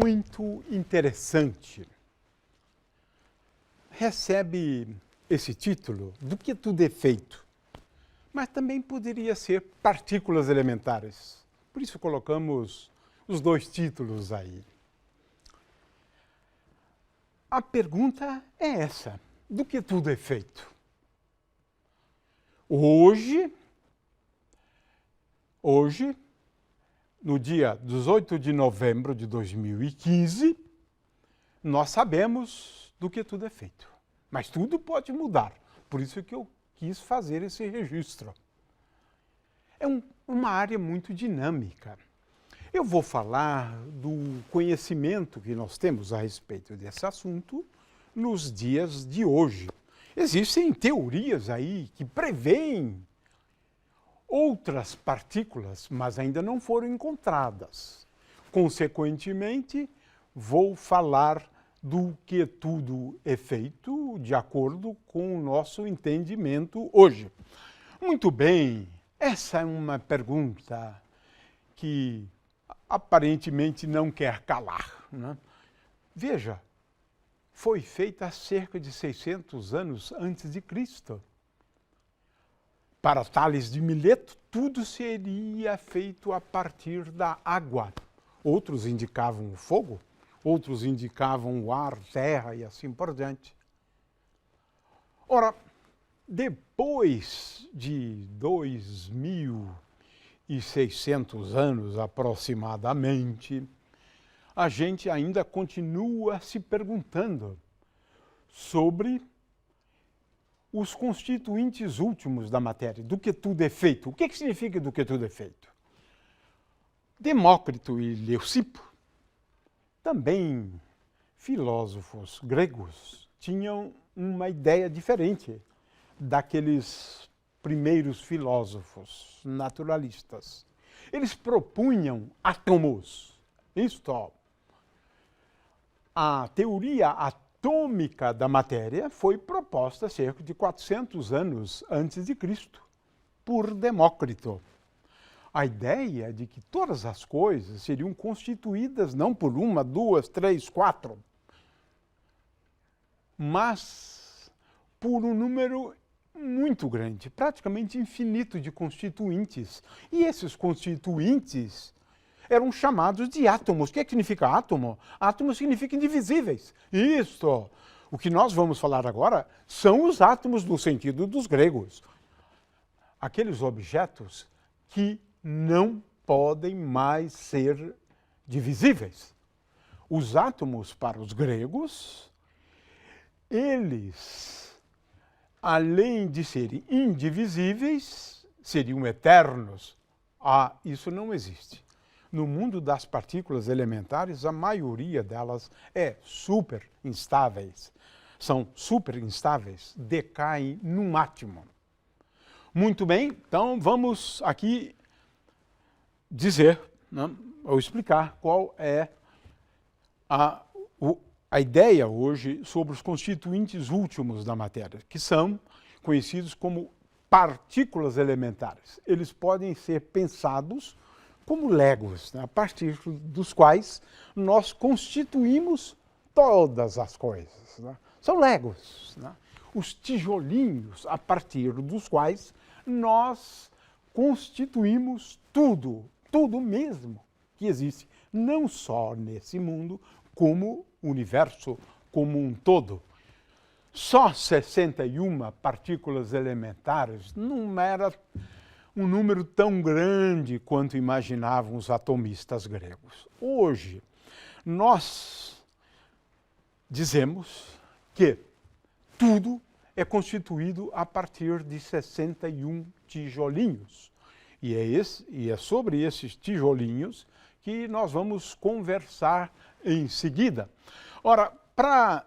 muito interessante. Recebe esse título do que tudo é feito, mas também poderia ser partículas elementares. Por isso colocamos os dois títulos aí. A pergunta é essa: do que tudo é feito? Hoje, no dia 18 de novembro de 2015, nós sabemos do que tudo é feito. Mas tudo pode mudar. Por isso que eu quis fazer esse registro. É uma área muito dinâmica. Eu vou falar do conhecimento que nós temos a respeito desse assunto nos dias de hoje. Existem teorias aí que preveem outras partículas, mas ainda não foram encontradas. Consequentemente, vou falar do que tudo é feito de acordo com o nosso entendimento hoje. Muito bem, essa é uma pergunta que aparentemente não quer calar, né? Veja, foi feita há cerca de 600 anos antes de Cristo. Para Tales de Mileto, tudo seria feito a partir da água. Outros indicavam o fogo, outros indicavam o ar, terra e assim por diante. Ora, depois de 2.600 anos aproximadamente, a gente ainda continua se perguntando sobre os constituintes últimos da matéria, do que tudo é feito. O que significa do que tudo é feito? Demócrito e Leucipo, também filósofos gregos, tinham uma ideia diferente daqueles primeiros filósofos naturalistas. Eles propunham átomos. Isto, a teoria atômica da matéria foi proposta cerca de 400 anos antes de Cristo por Demócrito. A ideia de que todas as coisas seriam constituídas não por uma, duas, três, quatro, mas por um número muito grande, praticamente infinito de constituintes. E esses constituintes eram chamados de átomos. O que significa átomo? Átomo significa indivisíveis. Isto, o que nós vamos falar agora, são os átomos no sentido dos gregos. Aqueles objetos que não podem mais ser divisíveis. Os átomos, para os gregos, eles, além de serem indivisíveis, seriam eternos. Ah, isso não existe. No mundo das partículas elementares, a maioria delas é super instáveis. São super instáveis, decaem no átomo. Muito bem, então vamos aqui dizer, né, ou explicar qual é a ideia hoje sobre os constituintes últimos da matéria, que são conhecidos como partículas elementares. Eles podem ser pensados como legos, né, a partir dos quais nós constituímos todas as coisas, né? São legos, né? Os tijolinhos a partir dos quais nós constituímos tudo mesmo que existe, não só nesse mundo, como o universo como um todo. Só 61 partículas elementares não era um número tão grande quanto imaginavam os atomistas gregos. Hoje, nós dizemos que tudo é constituído a partir de 61 tijolinhos. E é sobre esses tijolinhos que nós vamos conversar em seguida. Ora, para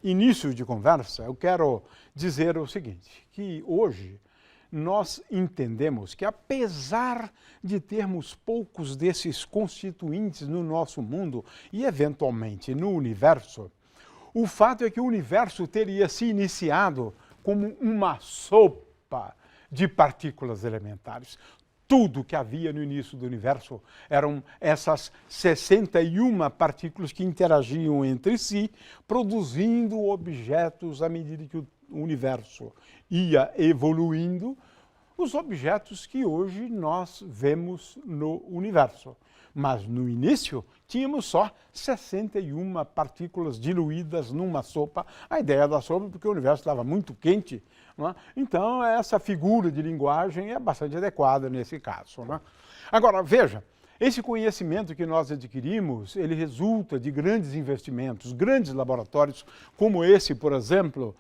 início de conversa, eu quero dizer o seguinte, que hoje nós entendemos que, apesar de termos poucos desses constituintes no nosso mundo e, eventualmente, no universo, o fato é que o universo teria se iniciado como uma sopa de partículas elementares. tudo que havia no início do universo. Eram essas 61 partículas que interagiam entre si, produzindo objetos à medida que o universo ia evoluindo, os objetos que hoje nós vemos no universo. Mas no início tínhamos só 61 partículas diluídas numa sopa. A ideia da sopa, porque o universo estava muito quente, não é? Então essa figura de linguagem é bastante adequada nesse caso, não é? Agora, veja, esse conhecimento que nós adquirimos, ele resulta de grandes investimentos, grandes laboratórios, como esse, por exemplo,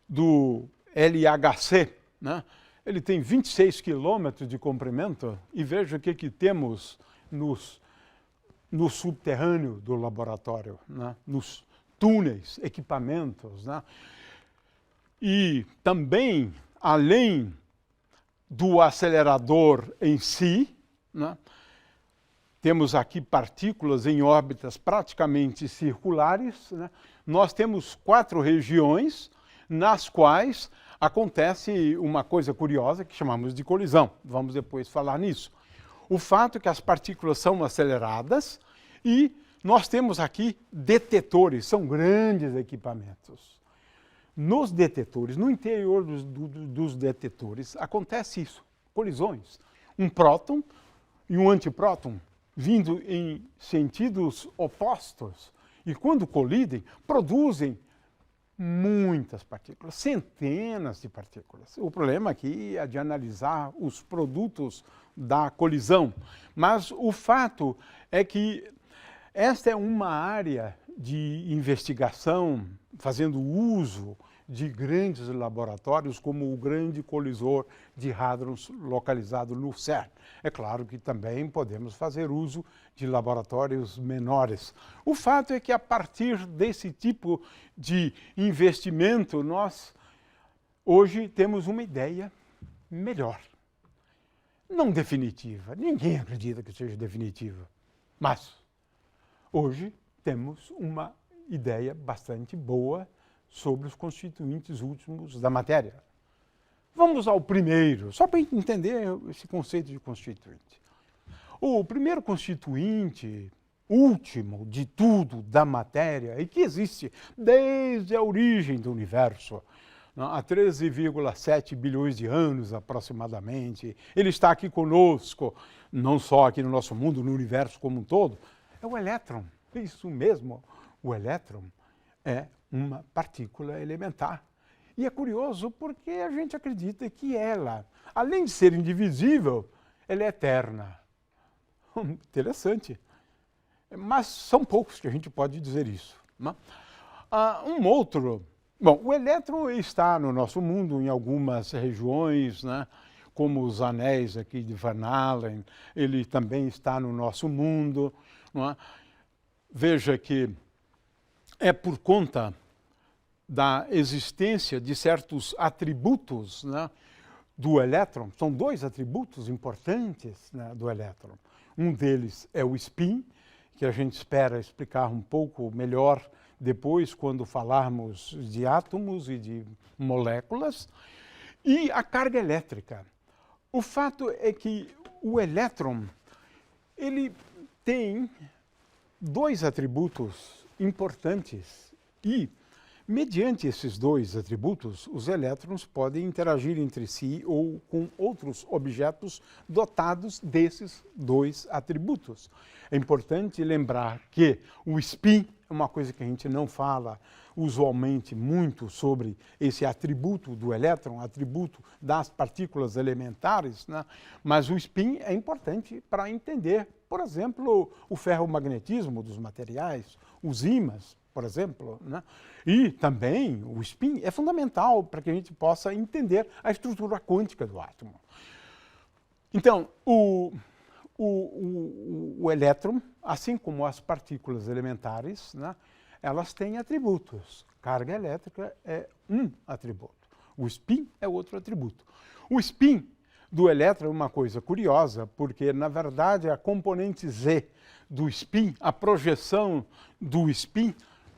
do LHC, né? Ele tem 26 quilômetros de comprimento e veja o que temos no subterrâneo do laboratório, né? Nos túneis, equipamentos, né? E também, além do acelerador em si, né? Temos aqui partículas em órbitas praticamente circulares, né? Nós temos 4 regiões nas quais acontece uma coisa curiosa que chamamos de colisão. Vamos depois falar nisso. O fato é que as partículas são aceleradas e nós temos aqui detetores, são grandes equipamentos. Nos detetores, no interior dos detetores, acontece isso, colisões. Um próton e um antipróton vindo em sentidos opostos e quando colidem, produzem muitas partículas, centenas de partículas. O problema aqui é de analisar os produtos da colisão, mas o fato é que esta é uma área de investigação fazendo uso de grandes laboratórios como o grande colisor de hadrons localizado no CERN. É claro que também podemos fazer uso de laboratórios menores. O fato é que a partir desse tipo de investimento, nós hoje temos uma ideia melhor. Não definitiva, ninguém acredita que seja definitiva, mas hoje temos uma ideia bastante boa sobre os constituintes últimos da matéria. Vamos ao primeiro, só para entender esse conceito de constituinte. O primeiro constituinte último de tudo da matéria e que existe desde a origem do universo, há 13,7 bilhões de anos aproximadamente, ele está aqui conosco, não só aqui no nosso mundo, no universo como um todo, é o elétron. Isso mesmo, o elétron é uma partícula elementar. E é curioso porque a gente acredita que ela, além de ser indivisível, ela é eterna. Interessante. Mas são poucos que a gente pode dizer isso, né? Bom, o elétron está no nosso mundo em algumas regiões, né? Como os anéis aqui de Van Allen, ele também está no nosso mundo, não é? Veja que é por conta da existência de certos atributos, né, do elétron. São 2 atributos importantes, né, do elétron. Um deles é o spin, que a gente espera explicar um pouco melhor depois quando falarmos de átomos e de moléculas, e a carga elétrica. O fato é que o elétron ele tem 2 atributos importantes e, mediante esses 2 atributos, os elétrons podem interagir entre si ou com outros objetos dotados desses 2 atributos. É importante lembrar que o spin é uma coisa que a gente não fala usualmente muito sobre esse atributo do elétron, atributo das partículas elementares, né? Mas o spin é importante para entender, por exemplo, o ferromagnetismo dos materiais, os ímãs, por exemplo, né? E também o spin é fundamental para que a gente possa entender a estrutura quântica do átomo. Então, o elétron, assim como as partículas elementares, né, elas têm atributos. Carga elétrica é um atributo. O spin é outro atributo. O spin do elétron é uma coisa curiosa, porque, na verdade, a componente Z do spin, a projeção do spin,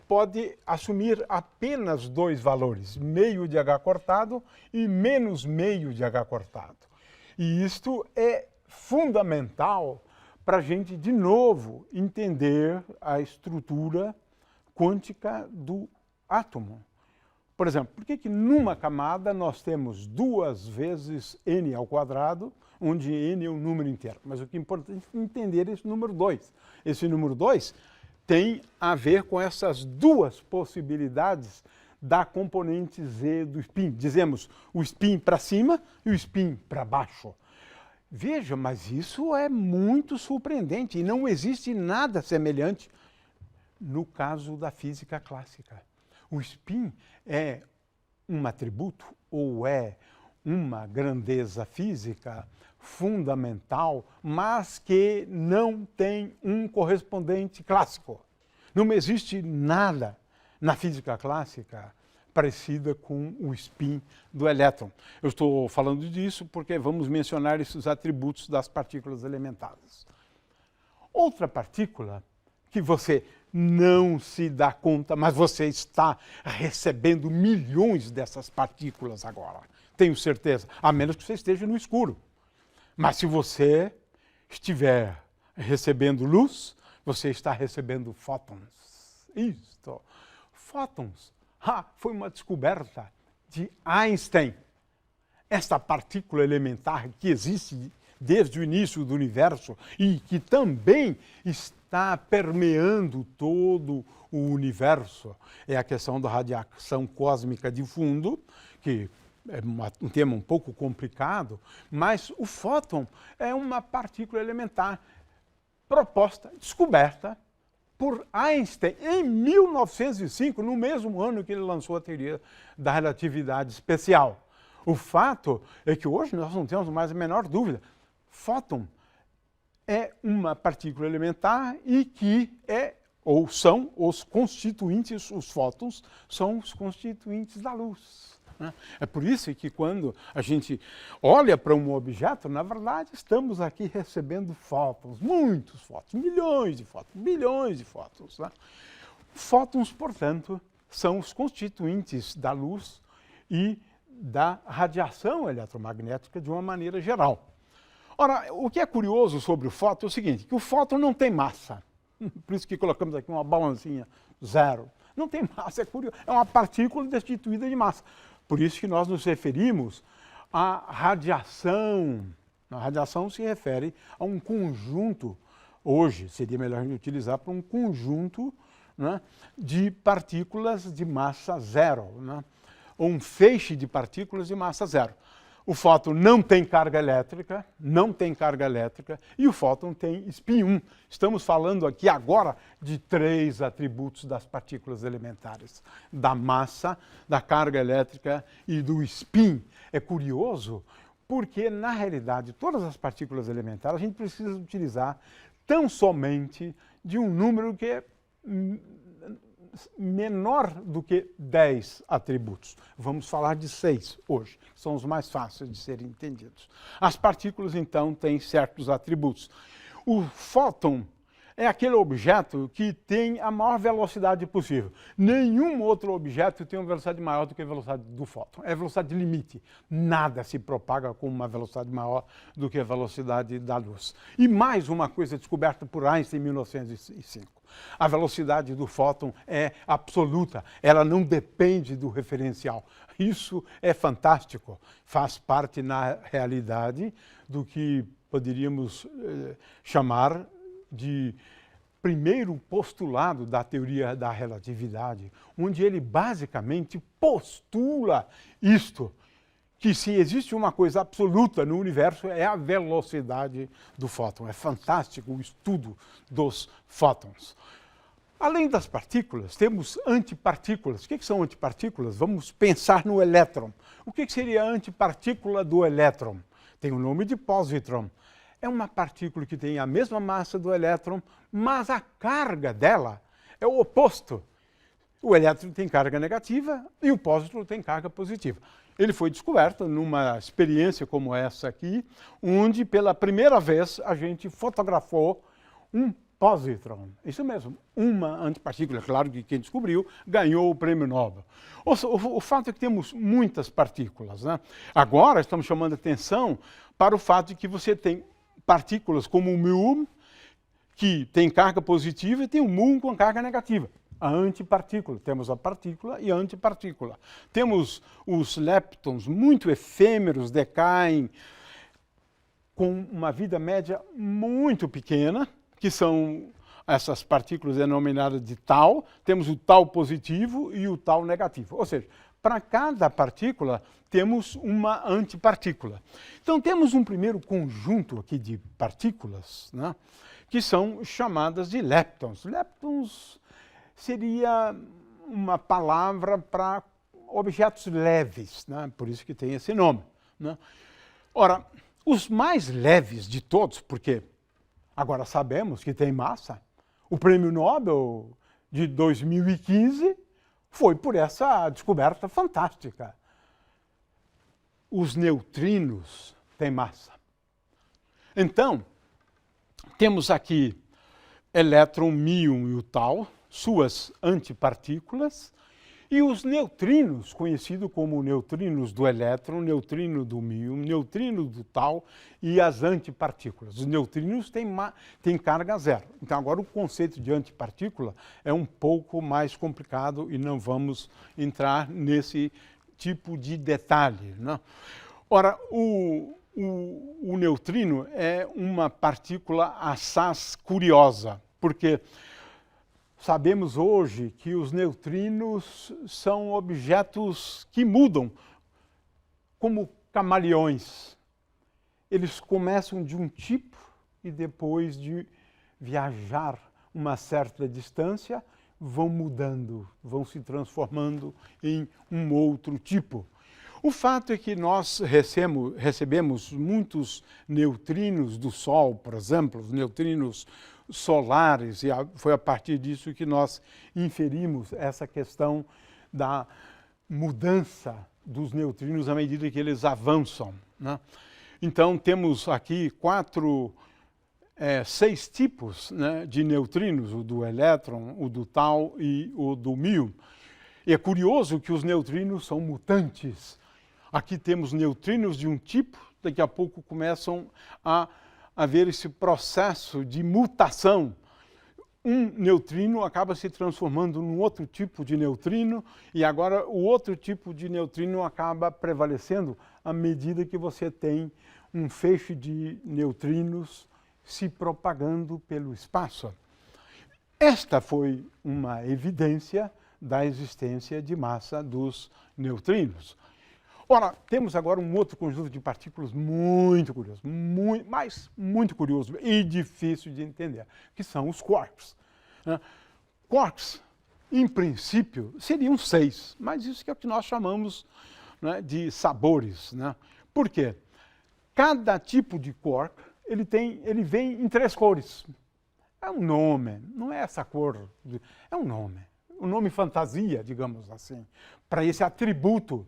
pode assumir apenas 2 valores, meio de H cortado e menos meio de H cortado. E isto é fundamental para a gente, de novo, entender a estrutura quântica do átomo. Por exemplo, por que numa camada nós temos 2 vezes n ao quadrado, onde n é um número inteiro? Mas o que é importante é entender esse número 2. Esse número 2 tem a ver com essas 2 possibilidades da componente Z do spin. Dizemos o spin para cima e o spin para baixo. Veja, mas isso é muito surpreendente e não existe nada semelhante no caso da física clássica. O spin é um atributo ou é uma grandeza física fundamental, mas que não tem um correspondente clássico. Não existe nada na física clássica parecida com o spin do elétron. Eu estou falando disso porque vamos mencionar esses atributos das partículas elementares. Outra partícula que você não se dá conta, mas você está recebendo milhões dessas partículas agora. Tenho certeza, a menos que você esteja no escuro. Mas se você estiver recebendo luz, você está recebendo fótons. Isto. Fótons. Foi uma descoberta de Einstein. Esta partícula elementar que existe desde o início do universo e que também está permeando todo o universo. É a questão da radiação cósmica de fundo, que é um tema um pouco complicado, mas o fóton é uma partícula elementar proposta, descoberta por Einstein em 1905, no mesmo ano que ele lançou a teoria da relatividade especial. O fato é que hoje nós não temos mais a menor dúvida. Fóton é uma partícula elementar e que ou são os constituintes, os fótons são os constituintes da luz. É por isso que quando a gente olha para um objeto, na verdade estamos aqui recebendo fótons, muitos fótons, milhões de fótons, bilhões de fótons. Fótons, portanto, são os constituintes da luz e da radiação eletromagnética de uma maneira geral. Ora, o que é curioso sobre o fóton é o seguinte, que o fóton não tem massa. Por isso que colocamos aqui uma balancinha, 0. Não tem massa, é curioso. É uma partícula destituída de massa. Por isso que nós nos referimos à radiação. A radiação se refere a um conjunto, hoje seria melhor a gente utilizar para um conjunto, né, de partículas de massa 0, né, ou um feixe de partículas de massa 0. O fóton não tem carga elétrica, e o fóton tem spin 1. Estamos falando aqui agora de 3 atributos das partículas elementares, da massa, da carga elétrica e do spin. É curioso porque, na realidade, todas as partículas elementares a gente precisa utilizar tão somente de um número que é menor do que 10 atributos. Vamos falar de 6 hoje, que são os mais fáceis de serem entendidos. As partículas, então, têm certos atributos. O fóton é aquele objeto que tem a maior velocidade possível. Nenhum outro objeto tem uma velocidade maior do que a velocidade do fóton. É a velocidade limite. Nada se propaga com uma velocidade maior do que a velocidade da luz. E mais uma coisa descoberta por Einstein em 1905. A velocidade do fóton é absoluta. Ela não depende do referencial. Isso é fantástico. Faz parte, na realidade, do que poderíamos chamar de primeiro postulado da teoria da relatividade, onde ele basicamente postula isto, que se existe uma coisa absoluta no universo é a velocidade do fóton. É fantástico o estudo dos fótons. Além das partículas, temos antipartículas. O que são antipartículas? Vamos pensar no elétron. O que seria a antipartícula do elétron? Tem o nome de positron. É uma partícula que tem a mesma massa do elétron, mas a carga dela é o oposto. O elétron tem carga negativa e o pósitron tem carga positiva. Ele foi descoberto numa experiência como essa aqui, onde pela primeira vez a gente fotografou um positron. Isso mesmo, uma antipartícula. Claro que quem descobriu ganhou o prêmio Nobel. O fato é que temos muitas partículas, né? Agora estamos chamando a atenção para o fato de que você tem partículas como o muon, que tem carga positiva, e tem o muon com carga negativa. A antipartícula. Temos a partícula e a antipartícula. Temos os leptons muito efêmeros, decaem com uma vida média muito pequena, que são essas partículas denominadas de tau. Temos o tau positivo e o tau negativo. Ou seja, para cada partícula temos uma antipartícula. Então temos um primeiro conjunto aqui de partículas, né, que são chamadas de leptons. Leptons seria uma palavra para objetos leves, né? Por isso que tem esse nome, né? Ora, os mais leves de todos, porque agora sabemos que tem massa, o Prêmio Nobel de 2015 foi por essa descoberta fantástica. Os neutrinos têm massa. Então, temos aqui elétron, míon e o tau, suas antipartículas, e os neutrinos, conhecidos como neutrinos do elétron, neutrino do míon, neutrino do tau e as antipartículas. Os neutrinos têm carga zero. Então, agora o conceito de antipartícula é um pouco mais complicado e não vamos entrar nesse tipo de detalhe, né? Ora, o neutrino é uma partícula assaz curiosa, porque sabemos hoje que os neutrinos são objetos que mudam, como camaleões. Eles começam de um tipo e depois de viajar uma certa distância, vão mudando, vão se transformando em um outro tipo. O fato é que nós recebemos muitos neutrinos do Sol, por exemplo, os neutrinos solares, e foi a partir disso que nós inferimos essa questão da mudança dos neutrinos à medida que eles avançam, né? Então, temos aqui 6 tipos, né, de neutrinos, o do elétron, o do tau e o do míon. E é curioso que os neutrinos são mutantes. Aqui temos neutrinos de um tipo, daqui a pouco começam a haver esse processo de mutação. Um neutrino acaba se transformando num outro tipo de neutrino e agora o outro tipo de neutrino acaba prevalecendo à medida que você tem um feixe de neutrinos se propagando pelo espaço. Esta foi uma evidência da existência de massa dos neutrinos. Ora, temos agora um outro conjunto de partículas muito curioso, muito curioso e difícil de entender, que são os quarks. Quarks, em princípio, seriam 6, mas isso que é o que nós chamamos, né, de sabores, né? Por quê? Cada tipo de quark, ele vem em 3 cores. É um nome, não é essa cor, é um nome fantasia, digamos assim, para esse atributo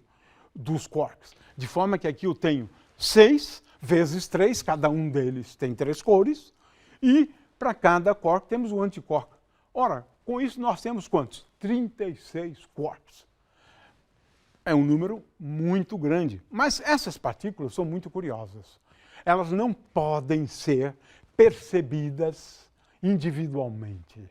dos quarks. De forma que aqui eu tenho 6 vezes 3, cada um deles tem 3 cores, e para cada quark temos o antiquark. Ora, com isso nós temos quantos? 36 quarks. É um número muito grande, mas essas partículas são muito curiosas. Elas não podem ser percebidas individualmente.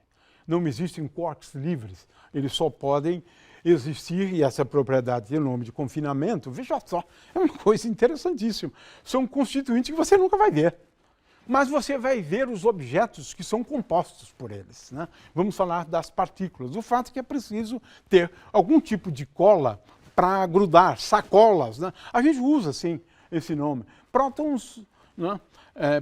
Não existem quarks livres, eles só podem existir, e essa propriedade tem o nome de confinamento, veja só, é uma coisa interessantíssima. São constituintes que você nunca vai ver, mas você vai ver os objetos que são compostos por eles, né? Vamos falar das partículas. O fato é que é preciso ter algum tipo de cola para grudar, sacolas, né? A gente usa, assim, esse nome. Prótons, né?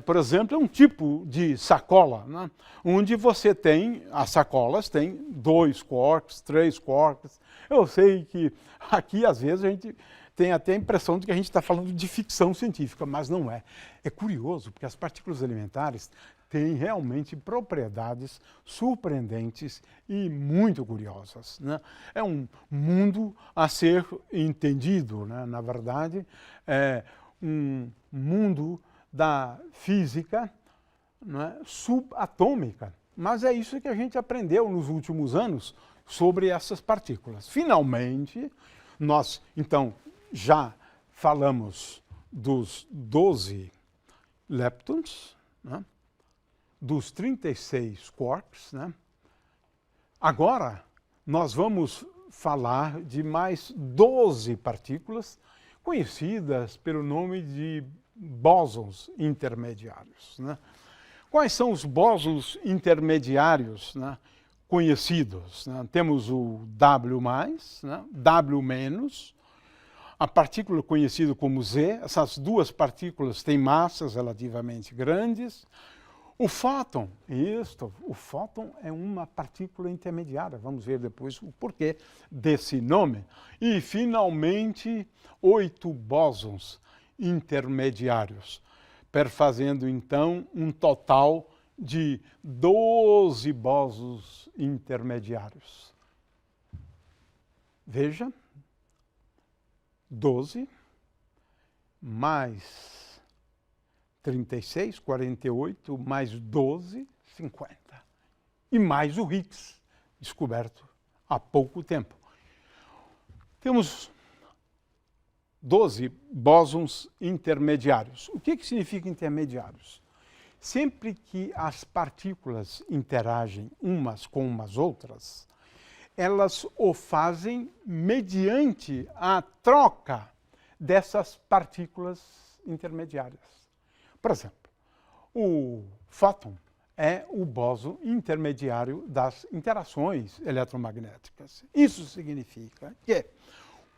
Por exemplo, é um tipo de sacola, né, onde você tem, as sacolas têm 2 quarks, 3 quarks. Eu sei que aqui, às vezes, a gente tem até a impressão de que a gente está falando de ficção científica, mas não é. É curioso, porque as partículas elementares têm realmente propriedades surpreendentes e muito curiosas, né? É um mundo a ser entendido, né? Na verdade, é um mundo da física, né, subatômica. Mas é isso que a gente aprendeu nos últimos anos sobre essas partículas. Finalmente, nós, então, já falamos dos 12 leptons, né? Dos 36 quarks, né? Agora, nós vamos falar de mais 12 partículas conhecidas pelo nome de bósons intermediários, né? Quais são os bósons intermediários, né, conhecidos? Né? Temos o W+, né, W-, a partícula conhecida como Z. Essas duas partículas têm massas relativamente grandes. O fóton, o fóton é uma partícula intermediária, vamos ver depois o porquê desse nome. E, finalmente, 8 bósons intermediários, perfazendo, então, um total de 12 bósons intermediários. Veja, 12 mais 36, 48, mais 12, 50. E mais o Higgs, descoberto há pouco tempo. Temos 12 bósons intermediários. O que significa intermediários? Sempre que as partículas interagem umas com umas outras, elas o fazem mediante a troca dessas partículas intermediárias. Por exemplo, o fóton é o bóson intermediário das interações eletromagnéticas. Isso significa que,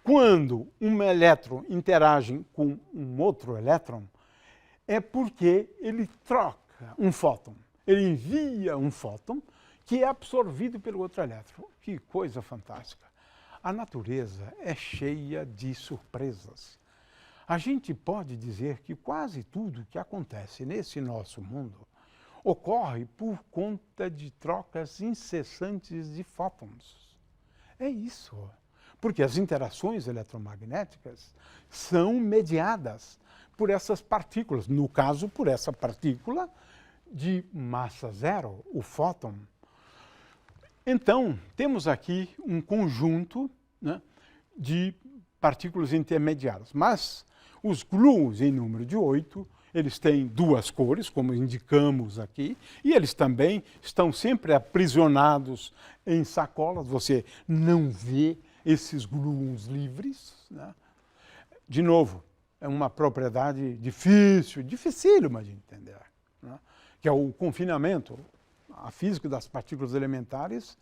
quando um elétron interage com um outro elétron, é porque ele troca um fóton. Ele envia um fóton que é absorvido pelo outro elétron. Que coisa fantástica! A natureza é cheia de surpresas. A gente pode dizer que quase tudo que acontece nesse nosso mundo ocorre por conta de trocas incessantes de fótons. É isso, porque as interações eletromagnéticas são mediadas por essas partículas, no caso, por essa partícula de massa zero, o fóton. Então, temos aqui um conjunto, né, de partículas intermediárias, mas os gluons, em número de 8, eles têm duas cores, como indicamos aqui, e eles também estão sempre aprisionados em sacolas. Você não vê esses gluons livres, né? De novo, é uma propriedade dificílima de entender, né? Que é o confinamento. A física das partículas elementares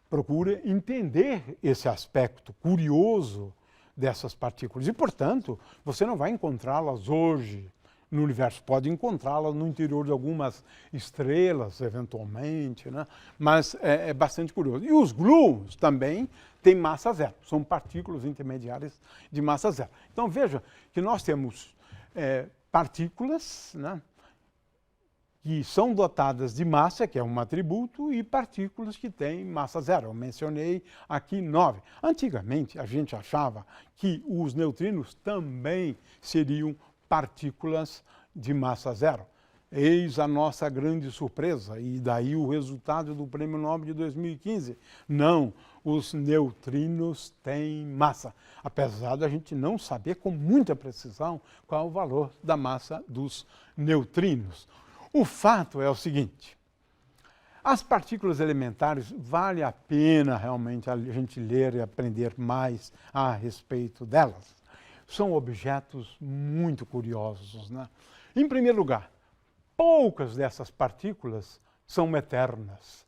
procura entender esse aspecto curioso dessas partículas. E, portanto, você não vai encontrá-las hoje no universo. Pode encontrá-las no interior de algumas estrelas, eventualmente, né? Mas é bastante curioso. E os gluons também têm massa zero. São partículas intermediárias de massa zero. Então, veja que nós temos partículas, né, que são dotadas de massa, que é um atributo, e partículas que têm massa zero. Eu mencionei aqui 9. Antigamente, a gente achava que os neutrinos também seriam partículas de massa zero. Eis a nossa grande surpresa, e daí o resultado do Prêmio Nobel de 2015. Não, os neutrinos têm massa, apesar de a gente não saber com muita precisão qual é o valor da massa dos neutrinos. O fato é o seguinte: as partículas elementares, vale a pena realmente a gente ler e aprender mais a respeito delas. São objetos muito curiosos, né? Em primeiro lugar, poucas dessas partículas são eternas.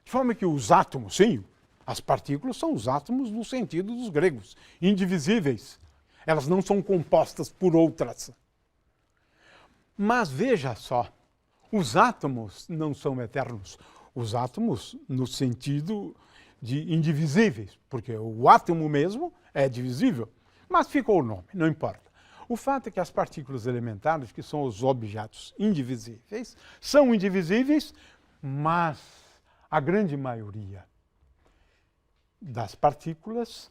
De forma que os átomos, sim, as partículas são os átomos no sentido dos gregos, indivisíveis. Elas não são compostas por outras. Mas veja só, os átomos não são eternos. Os átomos no sentido de indivisíveis, porque o átomo mesmo é divisível. Mas ficou o nome, não importa. O fato é que as partículas elementares, que são os objetos indivisíveis, são indivisíveis, mas a grande maioria das partículas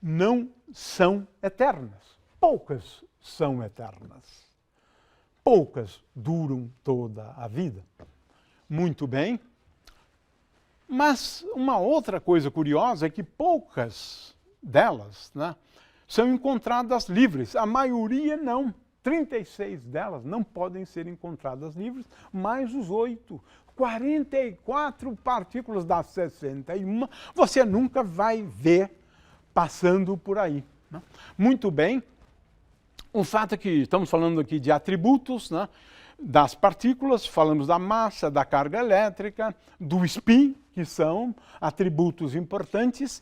não são eternas. Poucas são eternas. Poucas duram toda a vida. Muito bem. Mas uma outra coisa curiosa é que poucas delas, né, são encontradas livres. A maioria não. 36 delas não podem ser encontradas livres, mais os 8. 44 partículas das 61 você nunca vai ver passando por aí. Né? Muito bem, o fato é que estamos falando aqui de atributos, né, das partículas, falamos da massa, da carga elétrica, do spin, que são atributos importantes,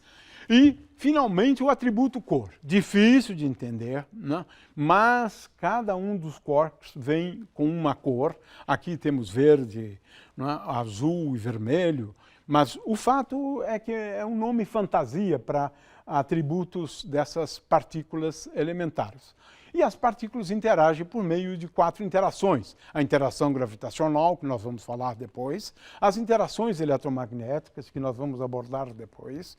e, finalmente, o atributo cor. Difícil de entender, né? Mas cada um dos quarks vem com uma cor. Aqui temos verde, né? Azul e vermelho, mas o fato é que é um nome fantasia para atributos dessas partículas elementares. E as partículas interagem por meio de 4 interações. A interação gravitacional, que nós vamos falar depois, as interações eletromagnéticas, que nós vamos abordar depois,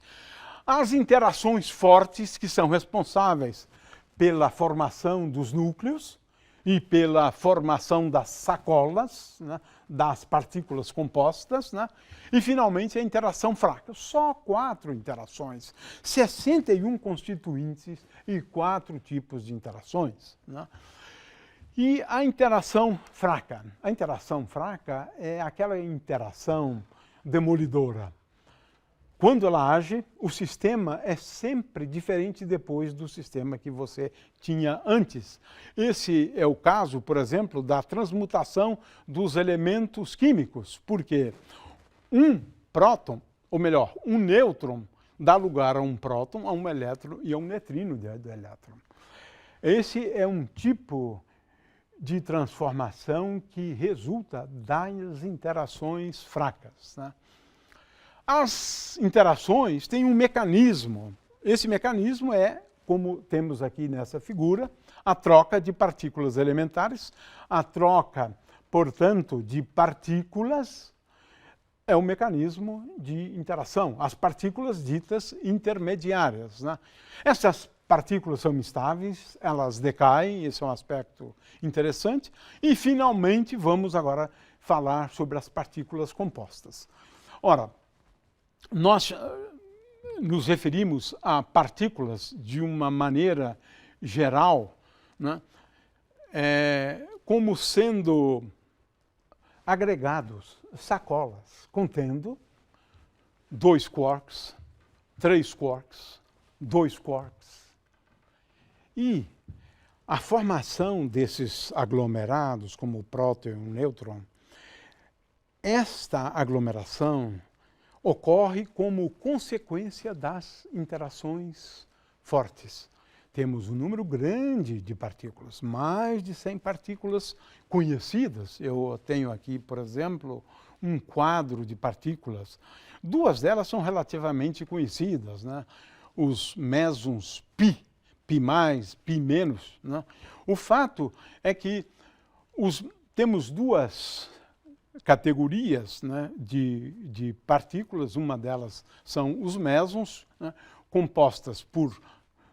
as interações fortes, que são responsáveis pela formação dos núcleos e pela formação das sacolas, né, das partículas compostas, né, e, finalmente, a interação fraca. Só 4 interações, 61 constituintes e 4 tipos de interações. Né. E a interação fraca? A interação fraca é aquela interação demolidora. Quando ela age, o sistema é sempre diferente depois do sistema que você tinha antes. Esse é o caso, por exemplo, da transmutação dos elementos químicos, porque um próton, ou melhor, um nêutron, dá lugar a um próton, a um elétron e a um neutrino do elétron. Esse é um tipo de transformação que resulta das interações fracas, né? As interações têm um mecanismo. Esse mecanismo é, como temos aqui nessa figura, a troca de partículas elementares. A troca, portanto, de partículas é o mecanismo de interação. As partículas ditas intermediárias, né? Essas partículas são instáveis, elas decaem, esse é um aspecto interessante. E, finalmente, vamos agora falar sobre as partículas compostas. Ora, nós nos referimos a partículas de uma maneira geral, né, como sendo agregados, sacolas, contendo 2 quarks, 3 quarks, 2 quarks. E a formação desses aglomerados, como o próton e o nêutron, esta aglomeração ocorre como consequência das interações fortes. Temos um número grande de partículas, mais de 100 partículas conhecidas. Eu tenho aqui, por exemplo, um quadro de partículas. 2 delas são relativamente conhecidas, né? Os mesons π, π+, π-. Né? O fato é que temos 2 categorias, né, de partículas. Uma delas são os mesons, né, compostas por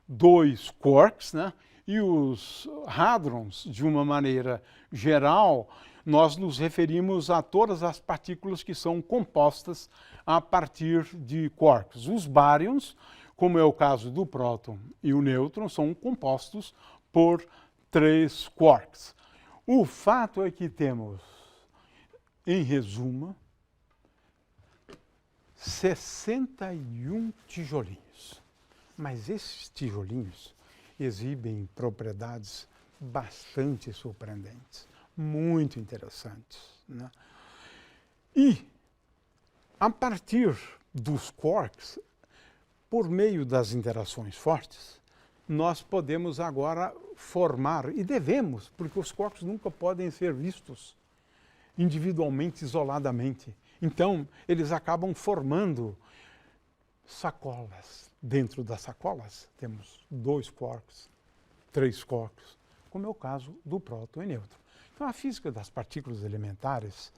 2 quarks, né, e os hadrons, de uma maneira geral, nós nos referimos a todas as partículas que são compostas a partir de quarks. Os baryons, como é o caso do próton e o nêutron, são compostos por 3 quarks. O fato é que temos, em resumo, 61 tijolinhos. Mas esses tijolinhos exibem propriedades bastante surpreendentes, muito interessantes, né? E, a partir dos quarks, por meio das interações fortes, nós podemos agora formar, e devemos, porque os quarks nunca podem ser vistos individualmente, isoladamente. Então, eles acabam formando sacolas. Dentro das sacolas, temos 2 quarks, 3 quarks, como é o caso do próton e nêutron. Então, a física das partículas elementares,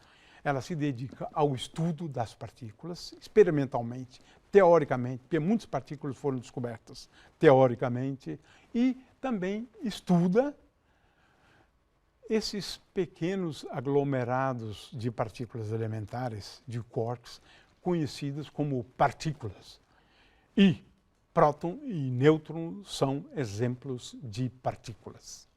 ela se dedica ao estudo das partículas, experimentalmente, teoricamente, porque muitas partículas foram descobertas teoricamente, e também estuda esses pequenos aglomerados de partículas elementares, de quarks, conhecidos como partículas. E próton e nêutron são exemplos de partículas.